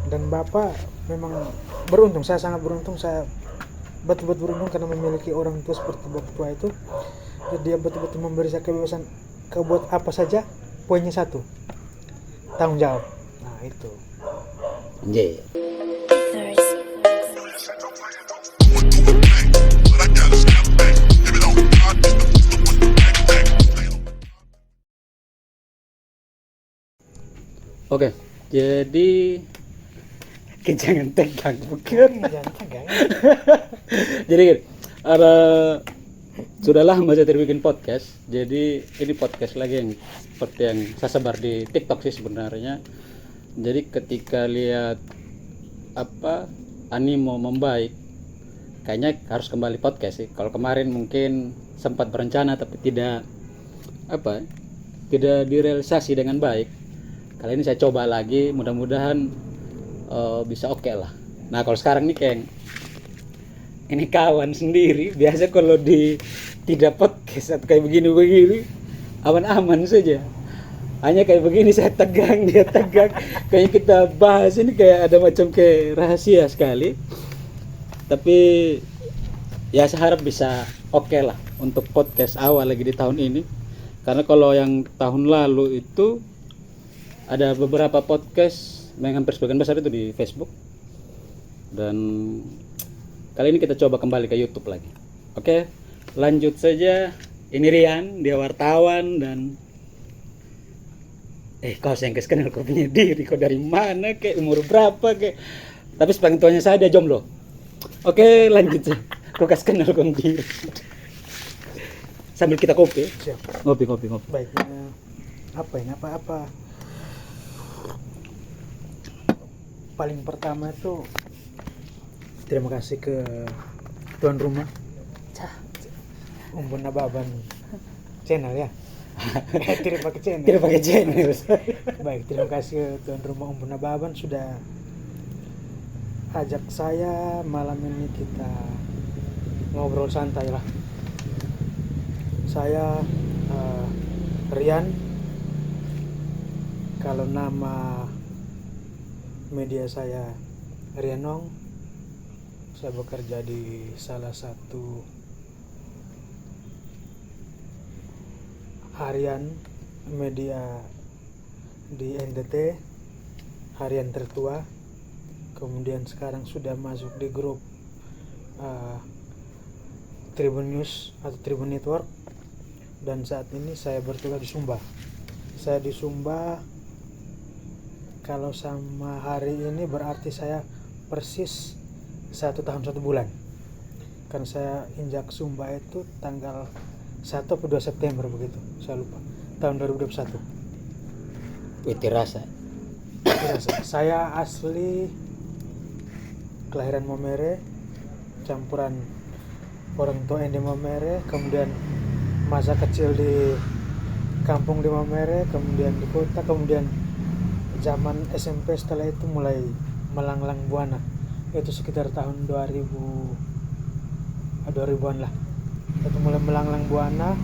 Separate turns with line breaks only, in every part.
Dan Bapak memang beruntung, saya sangat beruntung, saya betul-betul beruntung karena memiliki orang tua seperti Bapak tua itu. Jadi dia betul-betul memberi saya kebebasan ke buat apa saja, poinnya satu, tanggung jawab. Nah itu.
Anjay. Oke, jadi jangan tegang bukan.
Jangan tegang.
Jadi ada sudah lama saya terbikin podcast. Jadi ini podcast lagi yang seperti yang saya sebar di TikTok sih sebenarnya. Jadi ketika lihat animo membaik, kayaknya harus kembali podcast sih. Kalau kemarin mungkin sempat berencana tapi tidak direalisasi dengan baik. Kali ini saya coba lagi, mudah-mudahan bisa oke lah. Nah kalau sekarang nih kayak ini kawan sendiri, biasa kalau di tidak podcast atau kayak begini aman-aman saja. Hanya kayak begini saya tegang, dia tegang. Kayaknya kita bahas ini kayak ada macam kayak rahasia sekali. Tapi ya saya harap bisa oke lah untuk podcast awal lagi di tahun ini. Karena kalau yang tahun lalu itu ada beberapa podcast yang hampir sebagian besar itu di Facebook. Dan kali ini kita coba kembali ke YouTube lagi. Oke, lanjut saja. Ini Rian, dia wartawan dan kau yang kenal kau punya diri, kau dari mana, kayak umur berapa, kayak tapi sebagian tuanya saya dia jomblo. Oke, lanjut saja. Kau kasih kenal kau diri. Sambil kita kopi.
Siap.
Ngopi.
Baik. Apa? Paling pertama itu terima kasih ke tuan rumah Umbun Nababan channel ya. Tidak pakai channel. Baik, terima kasih ke tuan rumah Umbun Nababan sudah ajak saya malam ini kita ngobrol santai lah. Saya Rian, kalau nama media saya Rianong. Saya bekerja di salah satu harian media di NTT, harian tertua. Kemudian sekarang sudah masuk di grup Tribun News atau Tribun Network. Dan saat ini saya bertugas di Sumba. Saya di Sumba. Kalau sama hari ini berarti saya persis 1 tahun 1 bulan. Kan saya injak Sumba itu tanggal 1 atau 2 September begitu, saya lupa. Tahun 2021.
Terasa.
Saya asli kelahiran Momere, campuran orang tua di Momere, kemudian masa kecil di kampung di Momere, kemudian di kota, kemudian zaman SMP setelah itu mulai melanglang buana. Itu sekitar tahun 2000-an lah. Itu mulai melanglang buana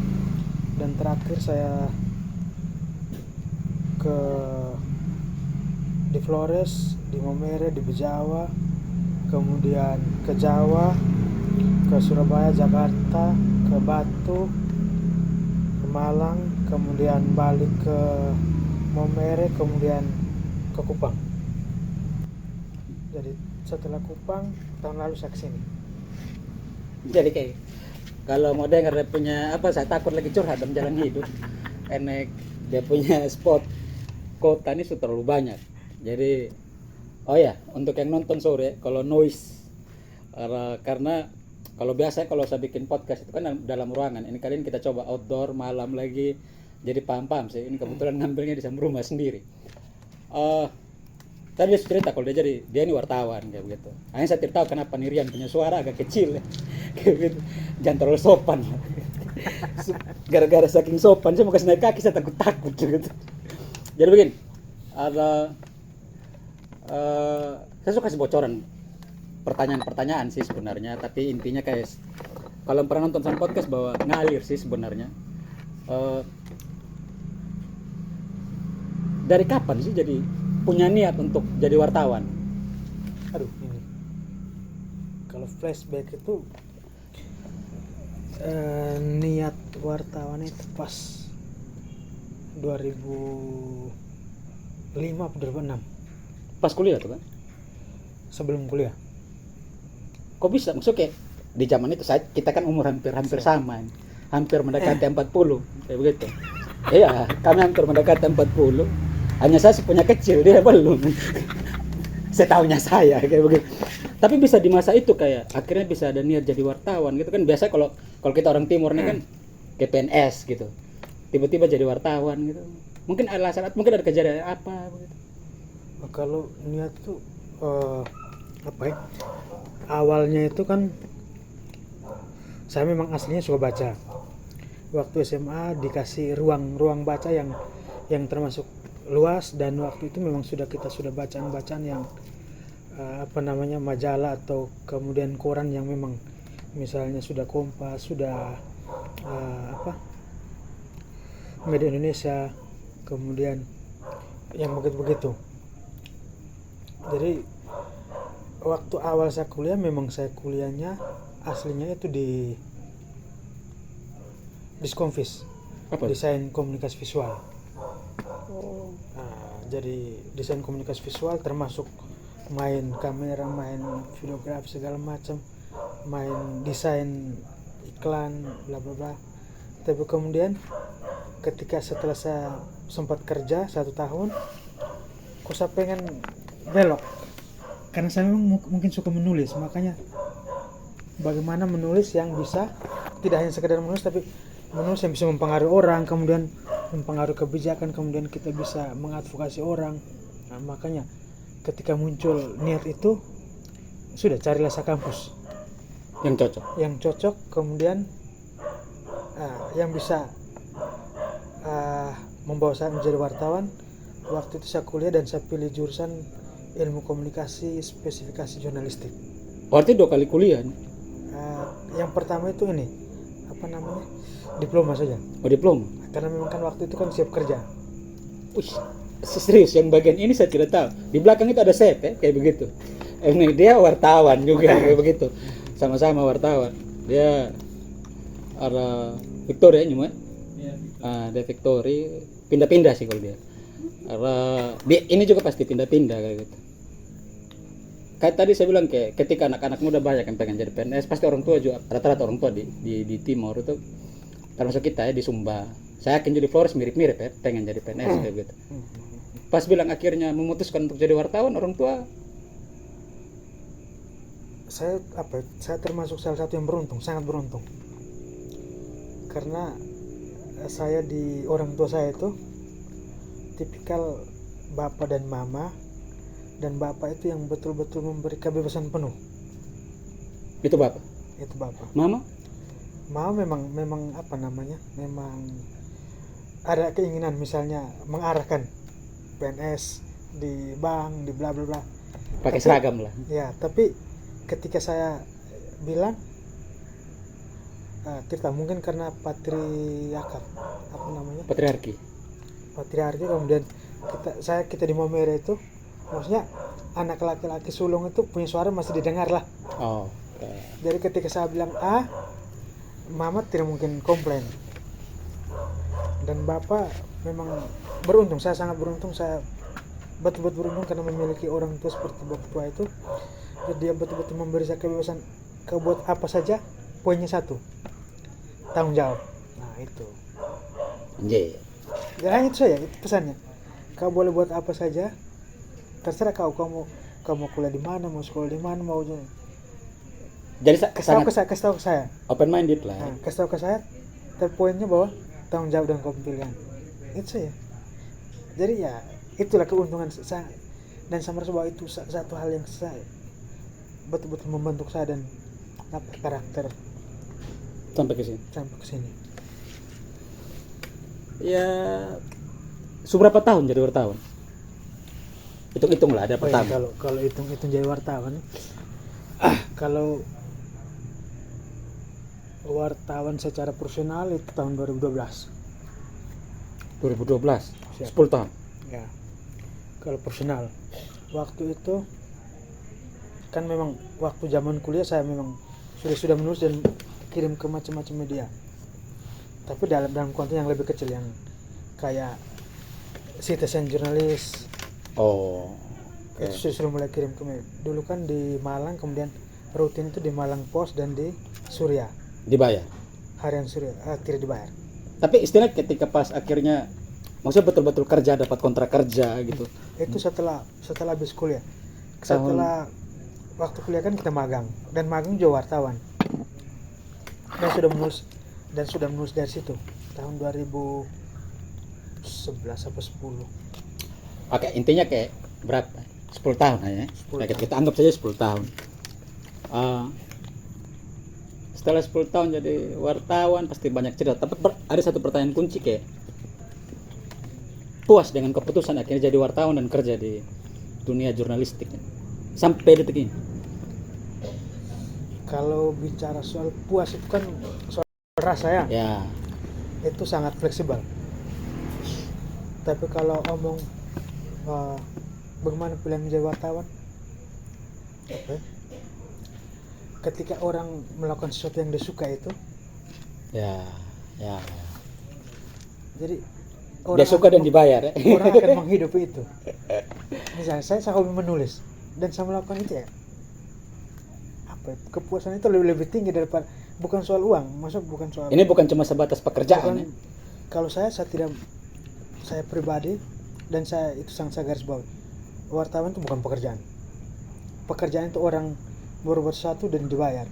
dan terakhir saya di Flores, di Momere, di Bejawa, kemudian ke Jawa, ke Surabaya, Jakarta, ke Batu, ke Malang, kemudian balik ke Momere, kemudian ke Kupang. Jadi setelah Kupang tahun lalu saya kesini.
Jadi kayak kalau mau dengar dia punya saya takut lagi curhat dalam jalan hidup. Enek dia punya spot kota ini sudah terlalu banyak. Jadi untuk yang nonton sore kalau noise karena kalau biasa kalau saya bikin podcast itu kan dalam ruangan. Ini kali ini kita coba outdoor malam lagi. Jadi paham sih. Ini kebetulan ngambilnya di rumah sendiri. Tadi dia cerita kalau dia ini wartawan kayak begitu. Hanya saya tidak tahu kenapa Rian punya suara agak kecil ya. Kayak gitu. Jangan terlalu sopan. Gara-gara saking sopan saya mau kasih naik kaki saya takut gitu. Jadi begini, saya suka kasih bocoran pertanyaan-pertanyaan sih sebenarnya, tapi intinya kayak kalau pernah nonton sama podcast bahwa ngalir sih sebenarnya. Dari kapan sih jadi punya niat untuk jadi wartawan?
aduh ini kalau flashback itu niat wartawan itu pas 2005 atau 2006
Pas kuliah tuh kan.
sebelum kuliah.
Kok bisa? Maksudnya kayak di zaman itu kita kan umur hampir sama. Hampir mendekati 40 kayak begitu. Iya, kami hampir mendekati 40. Hanya saya punya kecil, dia belum. Setahunya saya kayak begitu. Tapi bisa di masa itu kayak akhirnya bisa ada niat jadi wartawan gitu kan. Biasa kalau kita orang timur nih kan kayak PNS gitu. Tiba-tiba jadi wartawan gitu. Mungkin alasan, mungkin ada kejadian apa begitu.
Kalau niat tuh apa ya? Awalnya itu kan saya memang aslinya suka baca. Waktu SMA dikasih ruang baca yang termasuk luas, dan waktu itu memang kita sudah bacaan yang majalah atau kemudian koran yang memang misalnya sudah Kompas, sudah Media Indonesia, kemudian yang begitu. Jadi waktu awal saya kuliah memang saya kuliahnya aslinya itu di Diskonvis, desain komunikasi visual. Jadi desain komunikasi visual termasuk main kamera, main videografi segala macam, main desain iklan, bla bla bla. Tapi kemudian ketika setelah saya sempat kerja 1 tahun, kok saya pengen belok, karena saya memang mungkin suka menulis, makanya bagaimana menulis yang bisa tidak hanya sekedar menulis, tapi menulis yang bisa mempengaruhi orang, kemudian mempengaruhi kebijakan, kemudian kita bisa mengadvokasi orang. Nah, makanya ketika muncul niat itu, sudah carilah saya kampus yang cocok, kemudian yang bisa membawa saya menjadi wartawan. Waktu itu saya kuliah dan saya pilih jurusan ilmu komunikasi spesifikasi jurnalistik.
Berarti 2 kali kuliah nih?
Yang pertama itu ini diploma saja.
Oh, diploma?
Karena memang kan waktu itu kan siap kerja.
Serius, yang bagian ini saya tidak tahu. Di belakang itu ada sep ya, kayak begitu. Ini dia wartawan juga kayak begitu. Sama-sama wartawan. Dia ada Victoria nyuma. Dia Victoria pindah-pindah sih kalau dia. Dia ini juga pasti pindah-pindah kayak gitu. Kayak tadi saya bilang kayak ketika anak-anak muda banyak yang pengen jadi PNS, pasti orang tua juga, rata-rata orang tua di Timur itu termasuk kita ya di Sumba. Saya yakin jadi Flores mirip-mirip ya, pengen jadi PNS kayak gitu. Pas bilang akhirnya memutuskan untuk jadi wartawan, orang tua
saya termasuk salah satu yang beruntung, sangat beruntung. Karena saya di orang tua saya itu tipikal bapak dan mama, dan bapak itu yang betul-betul memberi kebebasan penuh.
Itu bapak. Mama
memang memang ada keinginan misalnya mengarahkan PNS di bank, di bla bla bla.
Pakai seragam lah.
Ya, tapi ketika saya bilang kita mungkin karena patriarki, kemudian kita di Maumere itu, maksudnya anak laki-laki sulung itu punya suara masih didengar lah. Jadi ketika saya bilang mama tidak mungkin komplain. Dan bapak memang beruntung, saya sangat beruntung, saya betul-betul beruntung karena memiliki orang tua seperti bapak tua itu. Jadi dia betul-betul memberi saya kebebasan, kau buat apa saja, poinnya satu, tanggung jawab. Nah itu hanya itu saja, itu pesannya. Kau boleh buat apa saja, terserah kau mau kuliah di mana, mau sekolah di mana, mau
jadi
kasih tahu ke saya
open minded lah.
Kasih tahu ke saya, tapi poinnya bahwa tanggung jawab dan pilihan itu saja. Jadi ya itulah keuntungan saya, dan saya merasa bahwa itu satu hal yang saya betul-betul membentuk saya dan karakter
sampai ke sini. Ya, seberapa tahun jadi wartawan? Hitung lah, ada pertama.
Kalau hitung jadi wartawan, kalau wartawan secara profesional itu tahun 2012.
10 tahun.
Ya. Kalau profesional waktu itu kan memang waktu zaman kuliah saya memang sudah menulis dan kirim ke macam-macam media, tapi dalam konten yang lebih kecil, yang kayak citizen jurnalis.
Oh,
Itu sudah mulai kirim ke media. Dulu kan di Malang, kemudian rutin itu di Malang Post dan di Surya,
dibayar.
harian Surya, tidak dibayar.
Tapi istilah ketika pas akhirnya maksudnya betul-betul kerja, dapat kontrak kerja gitu.
Itu setelah habis kuliah. Setelah waktu kuliah kan kita magang, dan magang juga wartawan. Dan sudah menulis dari situ tahun 2011 atau 10.
Oke, intinya kayak berapa? 10 tahun ya.
10
Kayak kita anggap saja 10 tahun. Setelah 10 tahun jadi wartawan pasti banyak cerita, tapi ada satu pertanyaan kunci, kayak puas dengan keputusan akhirnya jadi wartawan dan kerja di dunia jurnalistik sampai detik ini.
Kalau bicara soal puas itu kan soal rasa ya,
Ya,
itu sangat fleksibel. Tapi kalau omong bagaimana pilihan menjadi wartawan, ketika orang melakukan sesuatu yang dia suka itu,
ya.
jadi
Dia suka dan dibayar ya.
orang akan menghidupi itu. Misalnya saya hobi menulis dan saya melakukan itu ya, kepuasan itu lebih tinggi daripada, bukan soal uang, maksud bukan soal.
Ini bukan cuma sebatas pekerjaan ya.
Kalau saya pribadi, dan saya itu sangat garis bawahi, wartawan itu bukan pekerjaan. Pekerjaan itu orang berbuat sesuatu dan dibayar.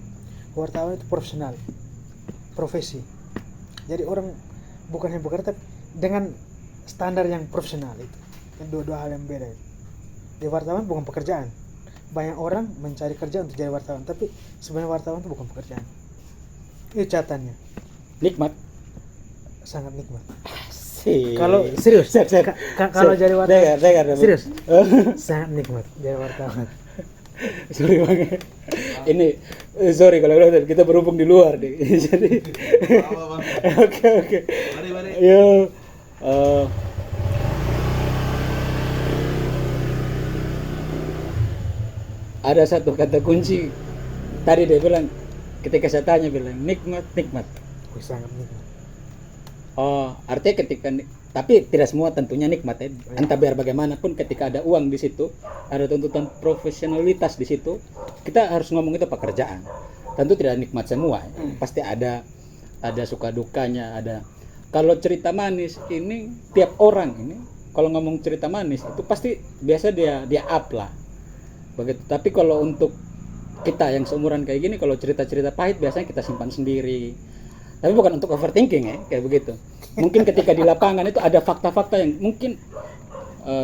Wartawan itu profesional, profesi. Jadi orang bukan yang bekerja, tapi dengan standar yang profesional itu. Kan dua hal yang beda itu. Di wartawan bukan pekerjaan. Banyak orang mencari kerja untuk jadi wartawan, tapi sebenarnya wartawan itu bukan pekerjaan. Itu catatannya.
Nikmat.
Sangat nikmat.
Asik.
Kalau serius, kalau jadi wartawan,
dengar.
serius, sangat nikmat jadi wartawan.
Sorry banget. Ini sorry kalau kita berhubung di luar deh. Jadi Oke.
Mari.
Yo, ada satu kata kunci tadi dia bilang, ketika saya tanya bilang nikmat.
Sangat nikmat.
Oh, artinya ketika tapi tidak semua tentunya nikmat ya. Entah biar bagaimanapun ketika ada uang di situ, ada tuntutan profesionalitas di situ, kita harus ngomong itu pekerjaan. Tentu tidak nikmat semua. Pasti ada suka dukanya, ada. Kalau cerita manis ini tiap orang ini kalau ngomong cerita manis itu pasti biasa dia up lah. Begitu. Tapi kalau untuk kita yang seumuran kayak gini, kalau cerita-cerita pahit biasanya kita simpan sendiri. Tapi bukan untuk overthinking ya, kayak begitu. Mungkin ketika di lapangan itu ada fakta-fakta yang mungkin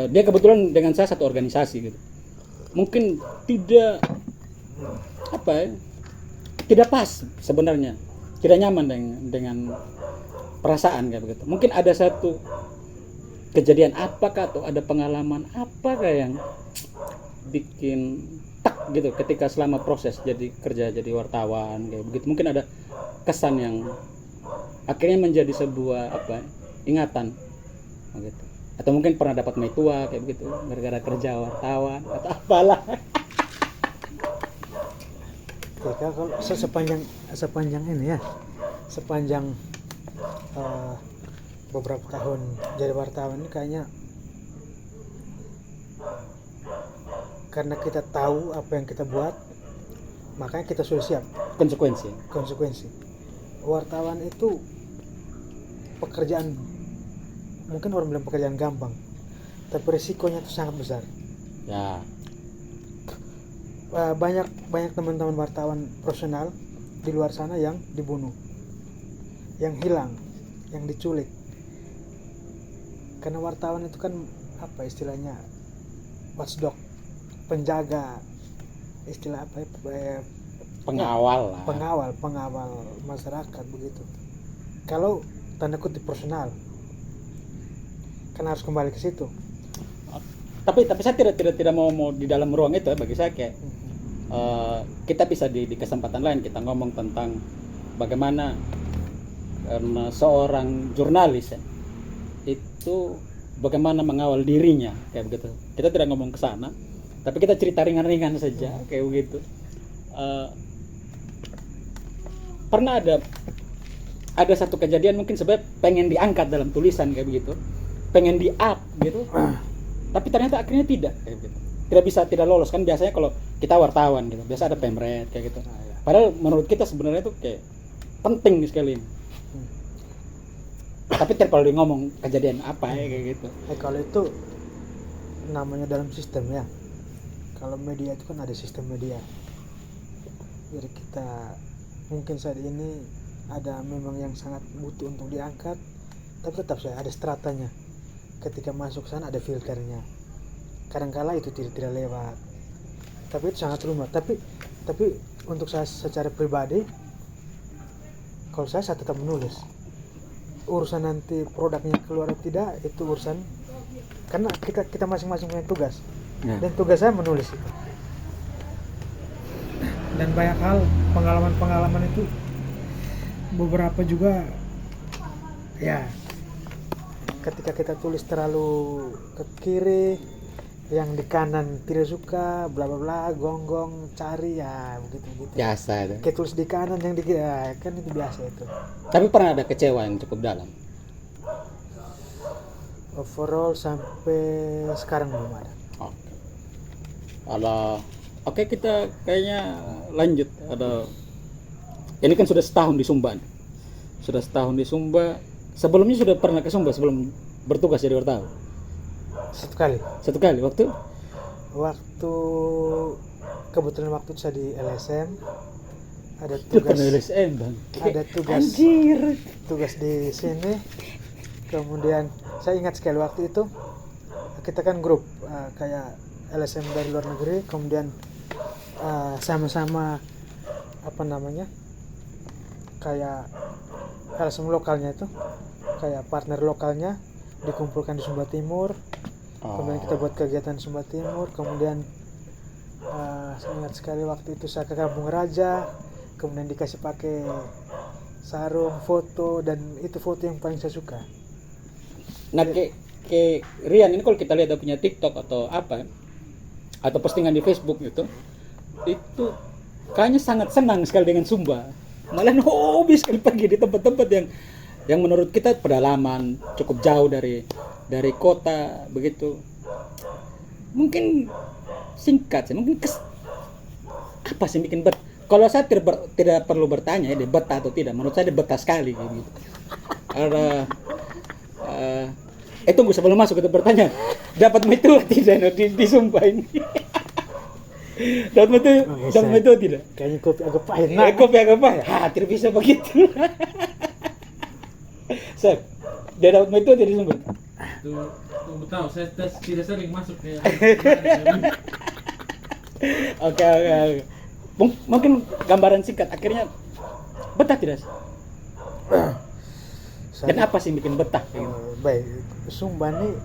dia kebetulan dengan saya satu organisasi gitu. Mungkin tidak tidak pas sebenarnya, tidak nyaman dengan perasaan kayak begitu. Mungkin ada satu kejadian apakah atau ada pengalaman apakah yang bikin tak gitu ketika selama proses kerja jadi wartawan kayak begitu. Mungkin ada kesan yang akhirnya menjadi sebuah ingatan gitu. Atau mungkin pernah dapat maitua kayak begitu gara-gara kerja wartawan atau apalah.
Oke, kalau sepanjang ini ya, sepanjang beberapa tahun jadi wartawan ini, kayaknya karena kita tahu apa yang kita buat, makanya kita sudah siap konsekuensi. Wartawan itu pekerjaan, mungkin orang bilang pekerjaan gampang, tapi resikonya itu sangat besar
Ya.
Banyak teman-teman wartawan profesional di luar sana yang dibunuh, yang hilang, yang diculik. Karena wartawan itu kan istilahnya watchdog, penjaga, istilah
Pengawal lah.
Pengawal masyarakat begitu. Kalau tanda kutip profesional, kan harus kembali ke situ.
Tapi saya tidak mau di dalam ruang itu ya. Bagi saya kayak kita bisa di kesempatan lain kita ngomong tentang bagaimana karena seorang jurnalis ya, itu bagaimana mengawal dirinya kayak begitu. Kita tidak ngomong ke sana, Tapi kita cerita ringan-ringan saja kayak begitu. Pernah ada satu kejadian mungkin sebenarnya pengen diangkat dalam tulisan kayak begitu, pengen di up gitu, tapi ternyata akhirnya tidak kayak gitu. Tidak lolos kan biasanya kalau kita wartawan gitu, biasa ada pemret kayak gitu. Padahal menurut kita sebenarnya itu kayak penting sekali ini. Tapi tidak perlu ngomong kejadian apa ya kayak gitu.
Kalau itu namanya dalam sistem ya. Kalau media itu kan ada sistem media. Jadi kita mungkin saat ini ada memang yang sangat butuh untuk diangkat, tapi tetap saya ada stratanya. Ketika masuk sana ada filternya. Kadangkala itu tidak lewat. Tapi itu sangat rumit. Tapi untuk saya secara pribadi, kalau saya tetap menulis. Urusan nanti produknya keluar atau tidak itu urusan, karena kita masing-masing punya tugas. Dan tugas saya menulis itu. Dan banyak hal pengalaman itu beberapa juga ya ketika kita tulis terlalu ke kiri, yang di kanan tidak suka, bla bla bla, gonggong cari ya begitu.
Biasa itu.
Kayak tulis di kanan yang di kiri ya, kan itu biasa itu.
Tapi pernah ada kecewa yang cukup dalam?
Overall sampai sekarang belum ada.
Oke, kita kayaknya lanjut. Ini kan sudah setahun di Sumba. Sebelumnya sudah pernah ke Sumba sebelum bertugas jadi wartawan? Satu kali. Waktu
kebetulan waktu itu saya di LSM ada
tugas. LSM bang.
Ada tugas.
Anjir.
Tugas di sini. Kemudian saya ingat sekali waktu itu kita kan grup kayak LSM dari luar negeri, kemudian sama-sama kayak LSM lokalnya itu kayak partner lokalnya dikumpulkan di Sumba Timur. Kemudian kita buat kegiatan Sumba Timur. Kemudian saya ingat sekali waktu itu saya ke Kampung Raja, kemudian dikasih pakai sarung foto, dan itu foto yang paling saya suka.
Nah kayak Rian ini kalau kita lihat dia punya TikTok atau apa atau postingan di Facebook itu kayaknya sangat senang sekali dengan Sumba. Malah hobi sekali pergi di tempat-tempat yang menurut kita pedalaman, cukup jauh dari kota begitu. Mungkin singkat sih, mungkin apa sih bikin kalau saya tidak perlu bertanya dia betah atau tidak, menurut saya dia betah sekali gitu. Tunggu sebelum masuk kita bertanya, dapat metu tidak di Sumba ini? Dapat metu tidak?
Kayaknya kopi agak pahit.
Kopi agak pahit. Tidak bisa begitu. Sir, dia dapat metu tidak di Sumba?
Tunggu tahu, saya tidak sering masuk ke.
Oke. Mungkin gambaran singkat akhirnya betah tidak? Dan apa sih bikin betah?
Baik, Sumba ini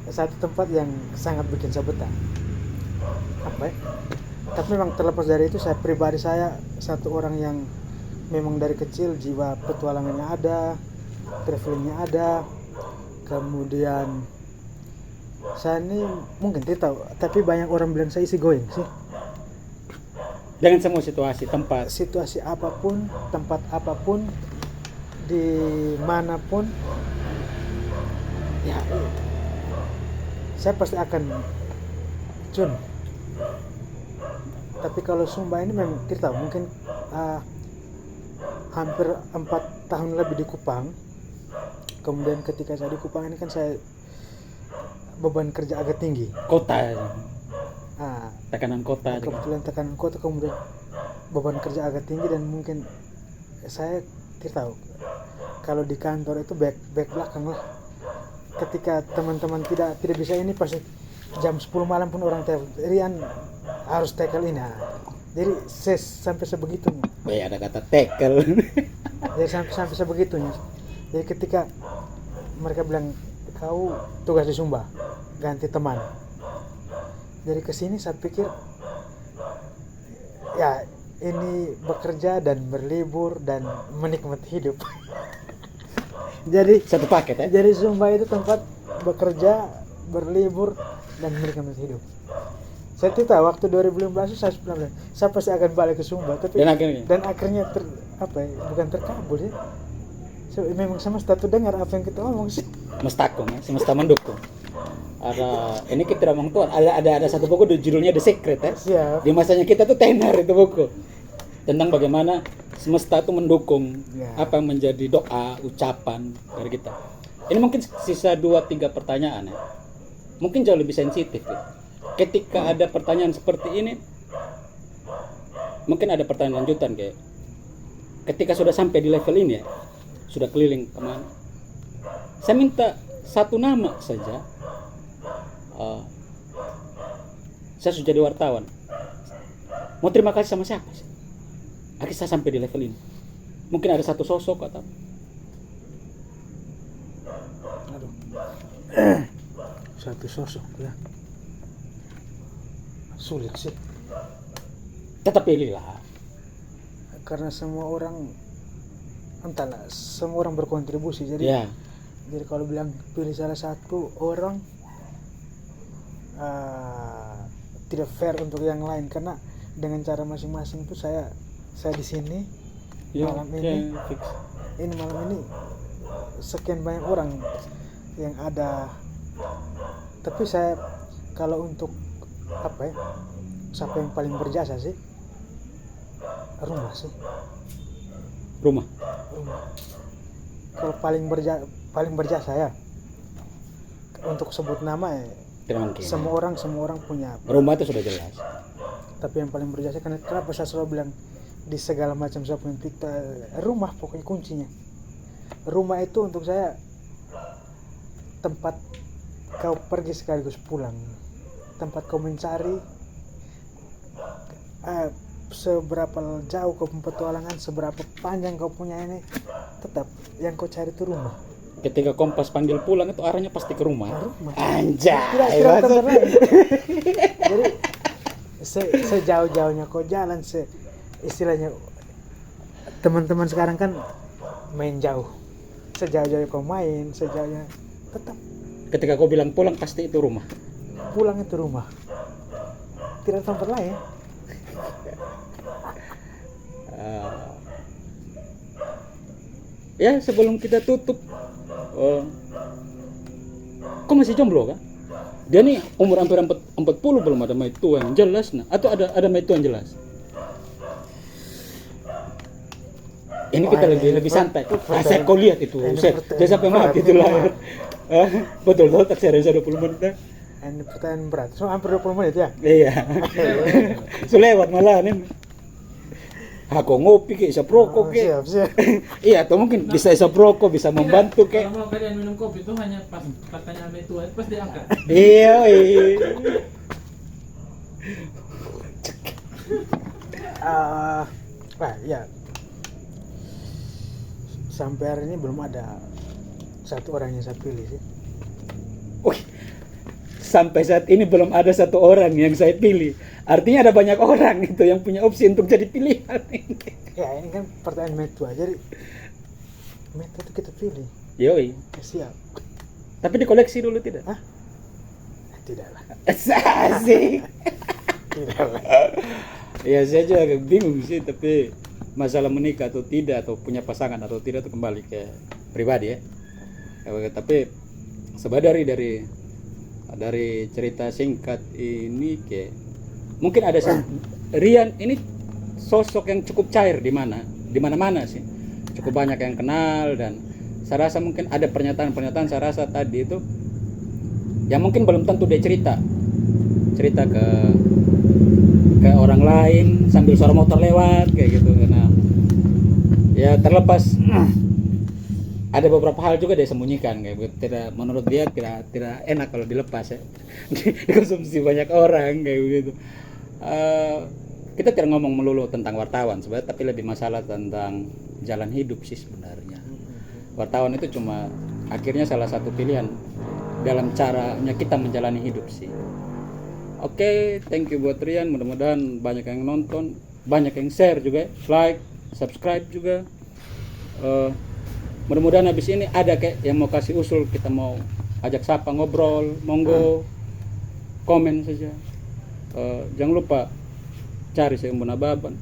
satu tempat yang sangat bikin saya betah. Tapi memang terlepas dari itu, saya pribadi saya satu orang yang memang dari kecil jiwa petualangannya ada, travelingnya ada. Kemudian saya ini mungkin tidak tahu, tapi banyak orang bilang saya easy going sih.
Dengan semua situasi apapun, tempat apapun, dimanapun, ya saya pasti akan cun. Tapi kalau Sumba ini memang tidak tahu, mungkin hampir 4 tahun lebih di Kupang. Kemudian ketika saya di Kupang ini kan saya beban kerja agak tinggi. Kota. Tekanan kota.
Kebetulan tekanan kota, kemudian beban kerja agak tinggi, dan mungkin saya tidak tahu. Kalau di kantor itu back belakang lah. Ketika teman-teman tidak bisa ini, pasti jam 10 malam pun orang telepon, Rian harus tackle ini. Jadi sampai sebegitunya.
Ada kata tackle.
Jadi sampai sebegitunya. Jadi ketika mereka bilang kau tugas di Sumba, ganti teman. Jadi kesini saya pikir ya ini bekerja dan berlibur dan menikmati hidup. Jadi
satu paket ya.
Jadi Sumba itu tempat bekerja, berlibur, dan menikmati hidup. Saya tidak tahu waktu 2015 saya pernah bilang saya pasti akan balik ke Sumba, tapi
Dan akhirnya
bukan terkabul ya. Memang semesta tuh dengar apa yang kita omong sih.
mestakung ya, semesta mendukung. Ini kita ngomong tuh ada satu buku judulnya The Secret ya.
Siap.
Di masanya kita tuh tenar itu buku tentang bagaimana semesta tuh mendukung
Ya.
apa yang menjadi doa ucapan dari kita. Ini mungkin sisa 2-3 pertanyaan ya, mungkin jauh lebih sensitif ya. Ketika ada pertanyaan seperti ini, mungkin ada pertanyaan lanjutan kayak ketika sudah sampai di level ini ya, sudah keliling kemana, saya minta satu nama saja. Saya sudah jadi wartawan, mau terima kasih sama siapa sih? Akhirnya saya sampai di level ini. Mungkin ada satu sosok atau
Aduh. Satu sosok ya. Sulit sih.
tetap pilihlah.
Karena semua orang entahlah, semua orang berkontribusi. Jadi
Ya,
jadi kalau bilang pilih salah satu orang tidak fair untuk yang lain, karena dengan cara masing-masing itu saya di sini
ya,
malam
oke,
ini
fix.
malam ini sekian banyak orang yang ada, tapi saya kalau untuk apa ya, siapa yang paling berjasa sih, rumah sih,
Rumah.
rumah. Kalau paling berjasa ya, untuk sebut nama ya,
Tidak mungkin.
semua orang punya,
Rumah itu sudah jelas.
tapi yang paling berjasa karena kenapa saya selalu bilang di segala macam saya punya rumah, pokoknya kuncinya rumah itu untuk saya tempat kau pergi sekaligus pulang, tempat kau mencari seberapa jauh kau petualangan, seberapa panjang kau punya ini, tetap yang kau cari itu rumah.
Ketika Kompas panggil pulang itu arahnya pasti ke rumah.
Rumah.
Anjay.
Tidak
maksud-
tempat lain. Jadi sejauh-jauhnya kau jalan, istilahnya teman-teman sekarang kan main jauh, sejauh-jauhnya kau main, sejauhnya tetap
Ketika kau bilang pulang pasti itu rumah.
pulang itu rumah, tidak tempat lain.
Ya sebelum kita tutup, kok masih jomblo kan? Dia nih umur hampir 40 belum ada maitua yang jelas, nah atau ada maitua yang jelas. Ini kita lebih santai. Saya kau lihat itu, saya sampai mati itu lah. Betul tak serius 20 menit.
Ini pertanyaan berat, so hampir 20 menit ya.
Iya. Selewat malah nih. Aku ngopi ke isap rokok ke.
Siap.
Iya, atau mungkin bisa isap rokok, bisa membantu ke.
Kalau mau kalian minum kopi itu hanya pas pertanyaan itu pas diangkat.
Iya.
Ya. Sampai hari ini belum ada satu orang yang saya pilih sih.
Wih, sampai saat ini belum ada satu orang yang saya pilih. Artinya ada banyak orang itu yang punya opsi untuk jadi pilihan.
Ya ini kan pertanyaan metua, jadi metua itu kita pilih.
Yoi.
Siap.
Tapi dikoleksi dulu tidak?
Hah? Tidak lah.
Asik.
Tidak lah.
Ya saya juga agak bingung sih, tapi masalah menikah atau tidak, atau punya pasangan atau tidak itu kembali ke pribadi ya. Tapi sebenarnya dari cerita singkat ini kayak mungkin ada Rian ini sosok yang cukup cair di mana-mana sih. Cukup banyak yang kenal, dan saya rasa mungkin ada pernyataan saya rasa tadi itu yang mungkin belum tentu dia cerita ke orang lain sambil suara motor lewat kayak gitu. Nah, ya terlepas ada beberapa hal juga dia sembunyikan kayak gitu. Menurut dia tidak enak kalau dilepas ya. Dikonsumsi banyak orang kayak begitu. Kita tidak ngomong melulu tentang wartawan sebenarnya, tapi lebih masalah tentang jalan hidup sih sebenarnya. Wartawan itu cuma akhirnya salah satu pilihan dalam caranya kita menjalani hidup sih. Oke, thank you buat Rian. Mudah-mudahan banyak yang nonton, banyak yang share juga, like, subscribe juga. Mudah-mudahan habis ini ada kayak yang mau kasih usul, kita mau ajak sapa ngobrol, monggo komen saja. jangan lupa cari Seumbun Ababan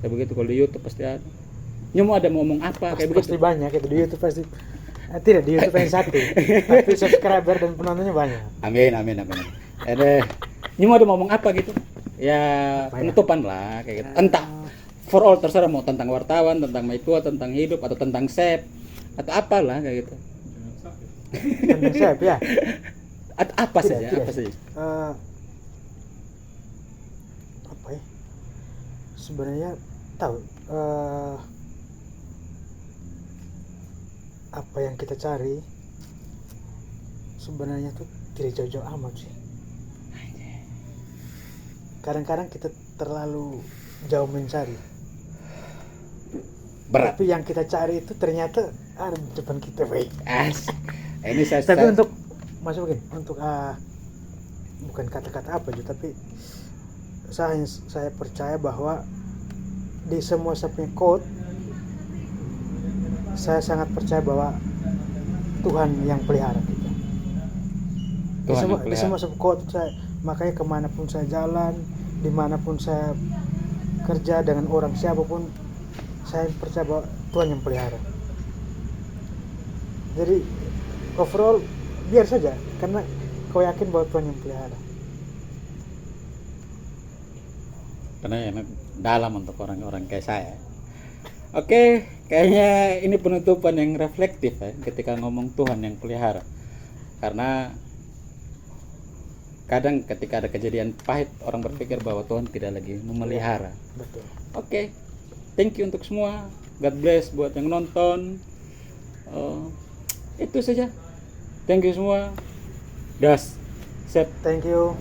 kayak begitu. Kalau di YouTube pasti ada. Nyomo ada mau ngomong apa kayak
Pasti
begitu.
banyak itu di YouTube pasti. Tidak di YouTube hanya satu, tapi subscriber dan penontonnya banyak.
Amin. Ada nyomo ada mau ngomong apa gitu. Ya
Apa ya?
penutupan lah kayak gitu. Entah for all terserah mau tentang wartawan, tentang maitua, tentang hidup atau tentang sep atau apalah kayak gitu.
Tentang saya ya.
Atau apa
Tidak,
saja,
tidak.
apa saja.
Apa ya? Sebenarnya tahu apa yang kita cari sebenarnya tuh tidak jauh-jauh amat sih. Kadang-kadang kita terlalu jauh mencari.
Berat.
Tapi yang kita cari itu ternyata ada di depan kita, baik.
Ini
Tapi untuk masuk begini, untuk bukan kata-kata apa juga, tapi saya percaya bahwa di semua saya punya quote, saya sangat percaya bahwa Tuhan yang pelihara kita. Di semua quote saya, makanya kemanapun saya jalan, dimanapun saya kerja dengan orang siapapun, saya percaya bahwa Tuhan yang pelihara. Jadi overall biar saja, karena kau yakin bahwa Tuhan yang pelihara.
Karena enak dalam untuk orang-orang kayak saya. Oke, kayaknya ini penutupan yang reflektif ya ketika ngomong Tuhan yang pelihara. Karena kadang ketika ada kejadian pahit orang berpikir bahwa Tuhan tidak lagi memelihara.
Betul.
Oke, thank you untuk semua. God bless buat yang nonton. Itu saja. Thank you semua. Gas. Set.
Thank you.